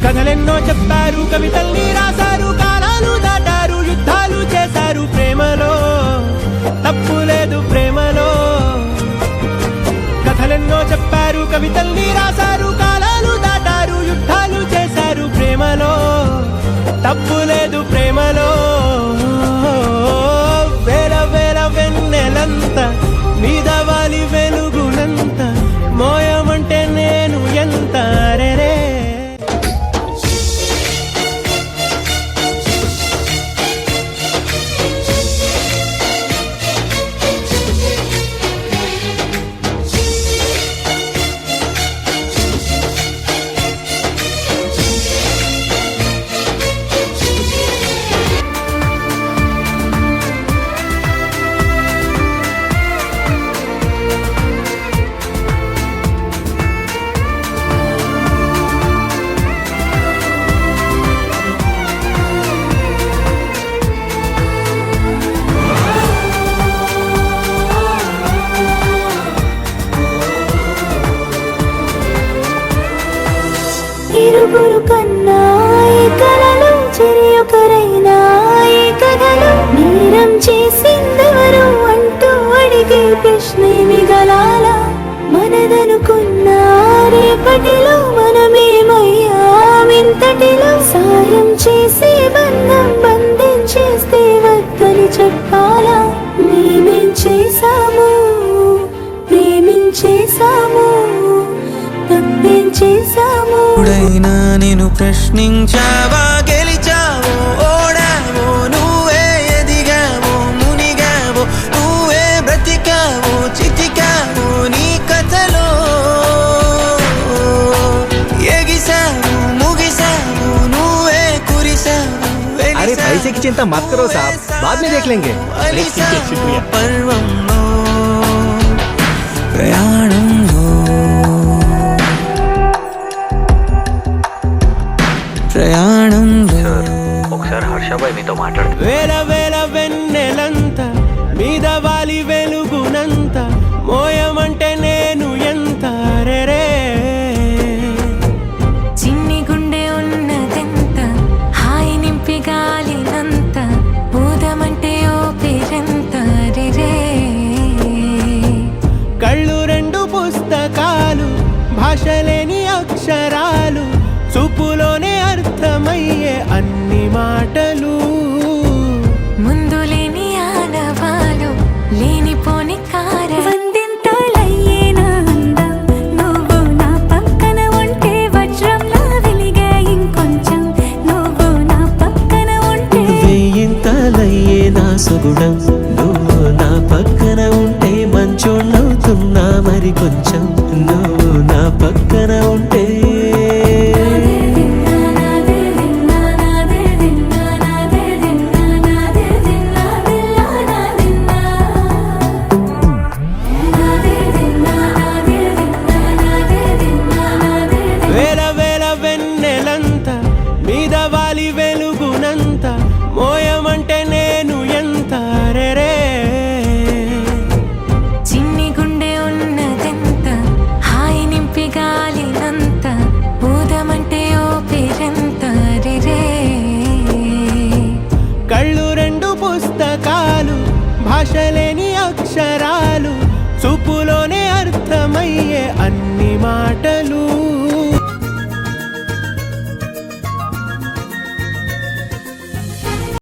కథలెన్నో చెప్పారు, కవితల్ని రాశారు, కాలాలు దాటారు, యుద్ధాలు చేశారు. ప్రేమలో తప్పు లేదు, ప్రేమలో. కథలెన్నో చెప్పారు, కవితల్ని రాశారు, కాలాలు దాటారు, యుద్ధాలు చేశారు. ప్రేమలో తప్పు లేదు, ప్రేమలో. వేల వేల వెన్నెలంత మీద వాలి వెలుగునంత మోయమంటే నేను ఎంత రే. ఇరుగురు కన్నా ఈ కలలు చెరి ఒకరైనా ఈ కథలు నేరం చేసిందెవరు అంటూ అడిగే ప్రశ్న మిగలాల. మనదనుకున్న రేపటిలో మనమేమయ్యామింతటిలో సాయం చేసే బంధం బంధించేస్తే వద్దని చెప్పాలా. మేమేం చేశాము, ప్రేమించేశాము, తప్పేం చేశాము. ఎప్పుడైనా నేను ప్రశ్నించావా, గెలిచావో ఓడావో, నువ్వే ఎదిగావో మునిగావో, నువ్వే బ్రతికావో చితికావో నీ కథలో. ఎగిసావు ముగిసావు, నువ్వే కురిసావు. अरे पैसे की चिंता मत करो साहब, बाद में देख लेंगे. పర్వంలో ప్రయాణంలో వేల వేల వెన్నెలంత